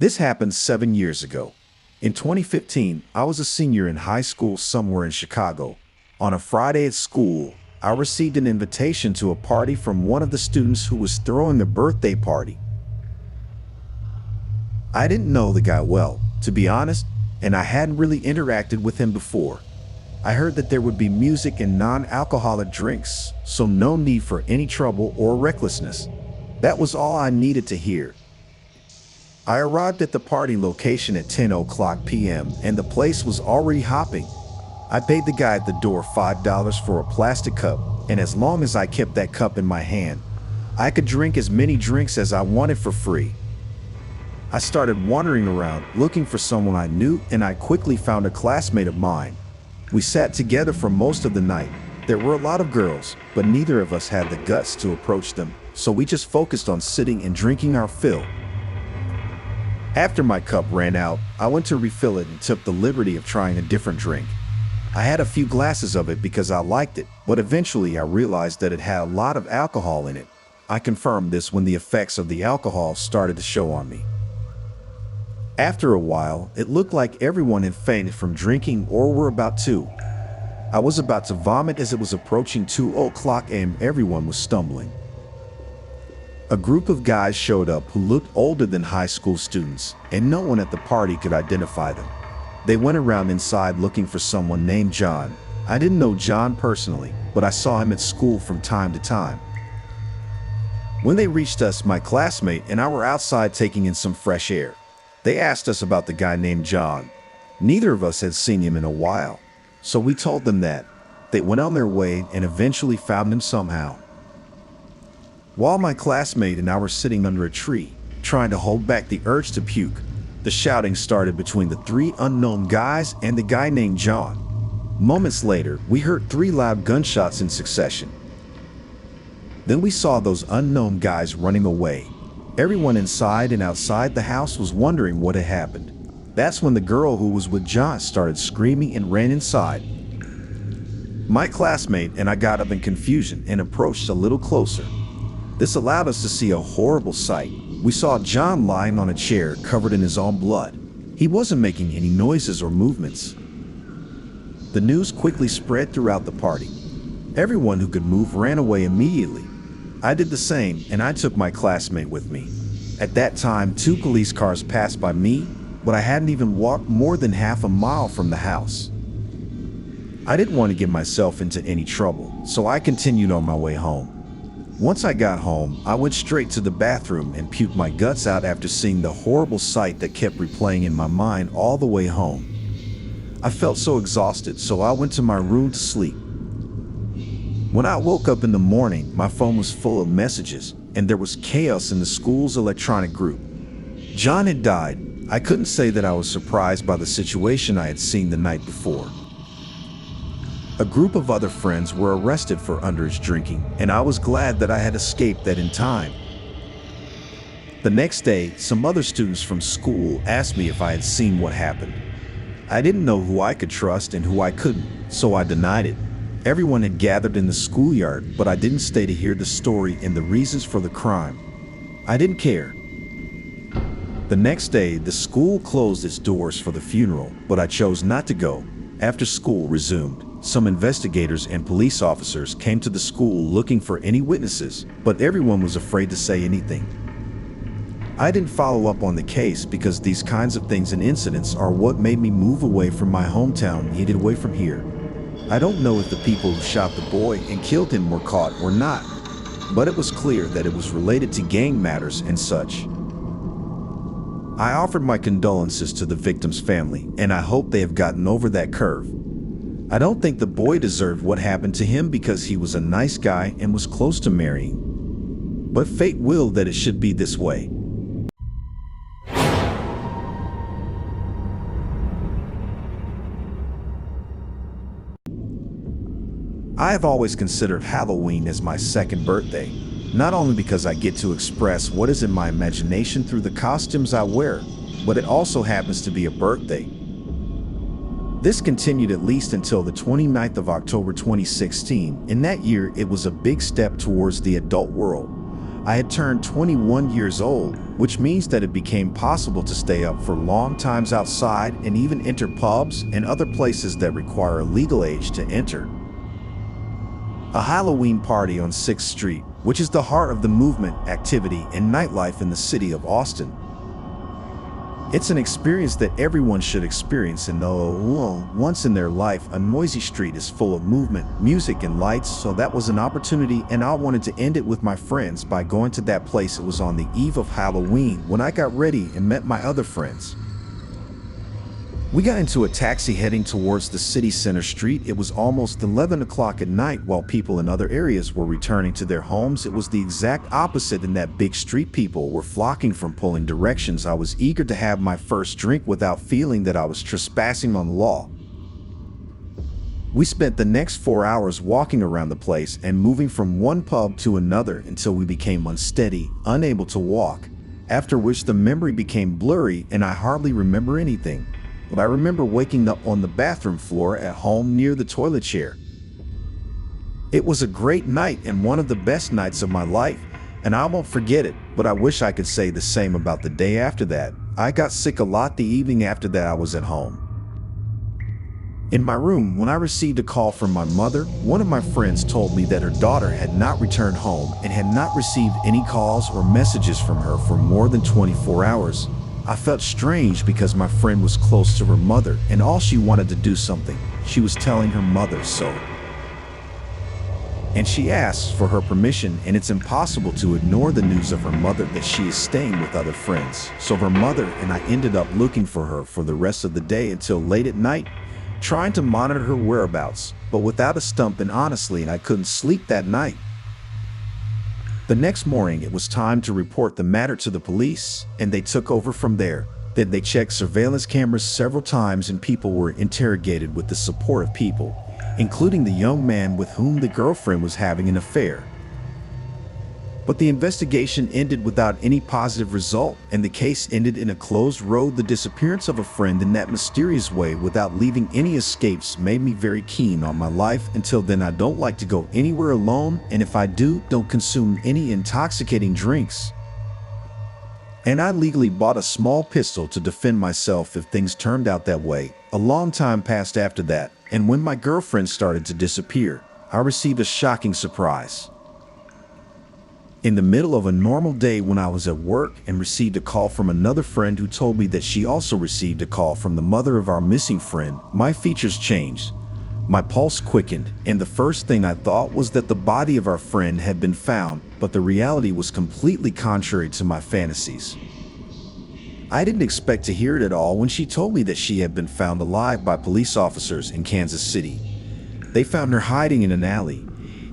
This happened 7 years ago. In 2015, I was a senior in high school somewhere in Chicago. On a Friday at school, I received an invitation to a party from one of the students who was throwing a birthday party. I didn't know the guy well, to be honest, and I hadn't really interacted with him before. I heard that there would be music and non-alcoholic drinks, so no need for any trouble or recklessness. That was all I needed to hear. I arrived at the party location at 10:00 p.m. and the place was already hopping. I paid the guy at the door $5 for a plastic cup, and as long as I kept that cup in my hand, I could drink as many drinks as I wanted for free. I started wandering around looking for someone I knew, and I quickly found a classmate of mine. We sat together for most of the night. There were a lot of girls, but neither of us had the guts to approach them, so we just focused on sitting and drinking our fill. After my cup ran out, I went to refill it and took the liberty of trying a different drink. I had a few glasses of it because I liked it, but eventually I realized that it had a lot of alcohol in it. I confirmed this when the effects of the alcohol started to show on me. After a while, it looked like everyone had fainted from drinking or were about to. I was about to vomit as it was approaching 2:00 a.m. Everyone was stumbling. A group of guys showed up who looked older than high school students, and no one at the party could identify them. They went around inside looking for someone named John. I didn't know John personally, but I saw him at school from time to time. When they reached us, my classmate and I were outside taking in some fresh air. They asked us about the guy named John. Neither of us had seen him in a while, so we told them that. They went on their way and eventually found him somehow. While my classmate and I were sitting under a tree, trying to hold back the urge to puke, the shouting started between the three unknown guys and the guy named John. Moments later, we heard 3 loud gunshots in succession. Then we saw those unknown guys running away. Everyone inside and outside the house was wondering what had happened. That's when the girl who was with John started screaming and ran inside. My classmate and I got up in confusion and approached a little closer. This allowed us to see a horrible sight. We saw John lying on a chair covered in his own blood. He wasn't making any noises or movements. The news quickly spread throughout the party. Everyone who could move ran away immediately. I did the same, and I took my classmate with me. At that time, 2 police cars passed by me, but I hadn't even walked more than half a mile from the house. I didn't want to get myself into any trouble, so I continued on my way home. Once I got home, I went straight to the bathroom and puked my guts out after seeing the horrible sight that kept replaying in my mind all the way home. I felt so exhausted, so I went to my room to sleep. When I woke up in the morning, my phone was full of messages, and there was chaos in the school's electronic group. John had died. I couldn't say that I was surprised by the situation I had seen the night before. A group of other friends were arrested for underage drinking, and I was glad that I had escaped that in time. The next day, some other students from school asked me if I had seen what happened. I didn't know who I could trust and who I couldn't, so I denied it. Everyone had gathered in the schoolyard, but I didn't stay to hear the story and the reasons for the crime. I didn't care. The next day, the school closed its doors for the funeral, but I chose not to go. After school resumed, some investigators and police officers came to the school looking for any witnesses, but everyone was afraid to say anything. I didn't follow up on the case because these kinds of things and incidents are what made me move away from my hometown and get away from here. I don't know if the people who shot the boy and killed him were caught or not, but it was clear that it was related to gang matters and such. I offered my condolences to the victim's family, and I hope they have gotten over that curve. I don't think the boy deserved what happened to him because he was a nice guy and was close to marrying. But fate willed that it should be this way. I have always considered Halloween as my second birthday, not only because I get to express what is in my imagination through the costumes I wear, but it also happens to be a birthday. This continued at least until the 29th of October 2016. In that year, it was a big step towards the adult world. I had turned 21 years old, which means that it became possible to stay up for long times outside and even enter pubs and other places that require a legal age to enter. A Halloween party on 6th Street, which is the heart of the movement, activity, and nightlife in the city of Austin. It's an experience that everyone should experience, and though once in their life, a noisy street is full of movement, music, and lights, so that was an opportunity, and I wanted to end it with my friends by going to that place. It was on the eve of Halloween when I got ready and met my other friends. We got into a taxi heading towards the city center street. It was almost 11 o'clock at night while people in other areas were returning to their homes. It was the exact opposite in that big street. People were flocking from pulling directions. I was eager to have my first drink without feeling that I was trespassing on the law. We spent the next 4 hours walking around the place and moving from one pub to another until we became unsteady, unable to walk, after which the memory became blurry and I hardly remember anything. But I remember waking up on the bathroom floor at home near the toilet chair. It was a great night and one of the best nights of my life, and I won't forget it, but I wish I could say the same about the day after that. I got sick a lot the evening after that. I was at home in my room when I received a call from my mother. One of my friends told me that her daughter had not returned home and had not received any calls or messages from her for more than 24 hours. I felt strange because my friend was close to her mother and all she wanted to do something. She was telling her mother so. And she asked for her permission, and it's impossible to ignore the news of her mother that she is staying with other friends. So her mother and I ended up looking for her for the rest of the day until late at night, trying to monitor her whereabouts, but without a stump, and honestly, I couldn't sleep that night. The next morning, it was time to report the matter to the police, and they took over from there. Then they checked surveillance cameras several times, and people were interrogated with the support of people, including the young man with whom the girlfriend was having an affair. But the investigation ended without any positive result, and the case ended in a closed road. The disappearance of a friend in that mysterious way without leaving any escapes made me very keen on my life. Until then, I don't like to go anywhere alone, and if I do, don't consume any intoxicating drinks. And I legally bought a small pistol to defend myself if things turned out that way. A long time passed after that, and when my girlfriend started to disappear, I received a shocking surprise. In the middle of a normal day when I was at work and received a call from another friend who told me that she also received a call from the mother of our missing friend, my features changed. My pulse quickened, and the first thing I thought was that the body of our friend had been found, but the reality was completely contrary to my fantasies. I didn't expect to hear it at all when she told me that she had been found alive by police officers in Kansas City. They found her hiding in an alley,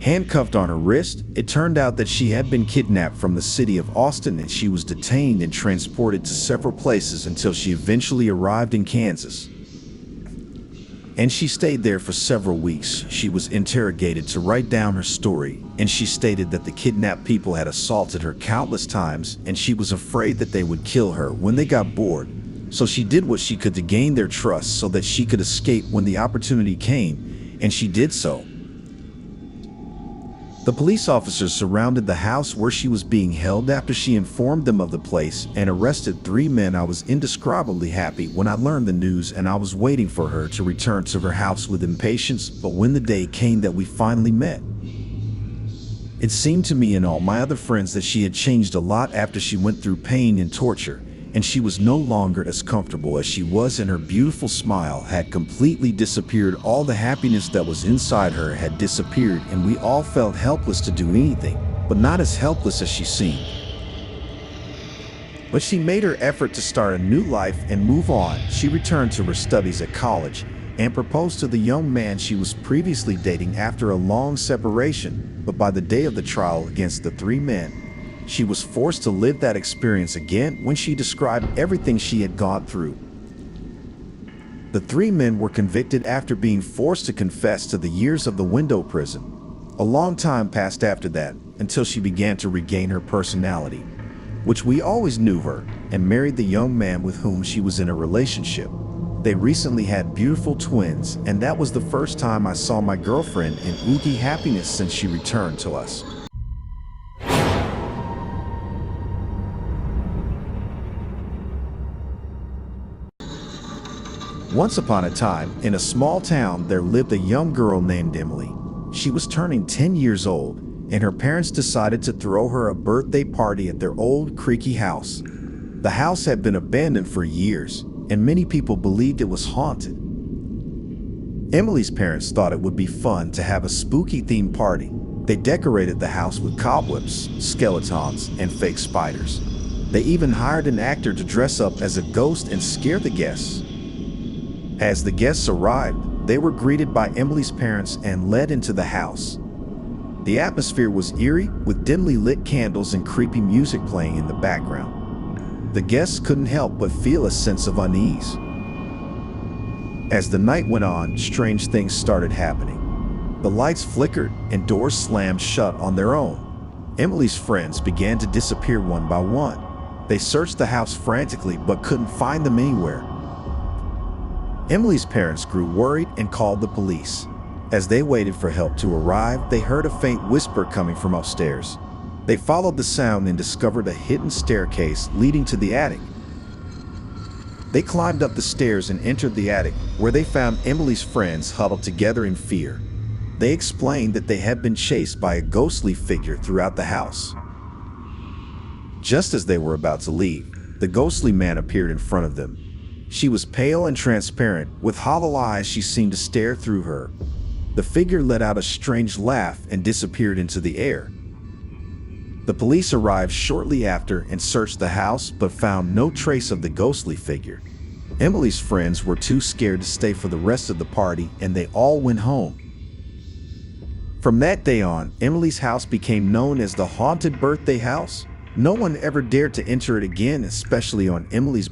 handcuffed on her wrist. It turned out that she had been kidnapped from the city of Austin, and she was detained and transported to several places until she eventually arrived in Kansas. And she stayed there for several weeks. She was interrogated to write down her story, and she stated that the kidnapped people had assaulted her countless times, and she was afraid that they would kill her when they got bored. So she did what she could to gain their trust so that she could escape when the opportunity came, and she did so. The police officers surrounded the house where she was being held after she informed them of the place and arrested 3 men. I was indescribably happy when I learned the news, and I was waiting for her to return to her house with impatience. But when the day came that we finally met, it seemed to me and all my other friends that she had changed a lot after she went through pain and torture, and she was no longer as comfortable as she was, and her beautiful smile had completely disappeared. All the happiness that was inside her had disappeared, and we all felt helpless to do anything, but not as helpless as she seemed. But she made her effort to start a new life and move on. She returned to her studies at college and proposed to the young man she was previously dating after a long separation. But by the day of the trial against the 3 men, she was forced to live that experience again when she described everything she had gone through. The 3 men were convicted after being forced to confess to the years of the window prison. A long time passed after that, until she began to regain her personality, which we always knew her, and married the young man with whom she was in a relationship. They recently had beautiful twins, and that was the first time I saw my girlfriend in oogie happiness since she returned to us. Once upon a time, in a small town, there lived a young girl named Emily. She was turning 10 years old, and her parents decided to throw her a birthday party at their old creaky house. The house had been abandoned for years, and many people believed it was haunted. Emily's parents thought it would be fun to have a spooky themed party. They decorated the house with cobwebs, skeletons, and fake spiders. They even hired an actor to dress up as a ghost and scare the guests. As the guests arrived, they were greeted by Emily's parents and led into the house. The atmosphere was eerie, with dimly lit candles and creepy music playing in the background. The guests couldn't help but feel a sense of unease. As the night went on, strange things started happening. The lights flickered and doors slammed shut on their own. Emily's friends began to disappear one by one. They searched the house frantically but couldn't find them anywhere. Emily's parents grew worried and called the police. As they waited for help to arrive, they heard a faint whisper coming from upstairs. They followed the sound and discovered a hidden staircase leading to the attic. They climbed up the stairs and entered the attic, where they found Emily's friends huddled together in fear. They explained that they had been chased by a ghostly figure throughout the house. Just as they were about to leave, the ghostly man appeared in front of them. She was pale and transparent, with hollow eyes she seemed to stare through her. The figure let out a strange laugh and disappeared into the air. The police arrived shortly after and searched the house but found no trace of the ghostly figure. Emily's friends were too scared to stay for the rest of the party, and they all went home. From that day on, Emily's house became known as the haunted birthday house. No one ever dared to enter it again, especially on Emily's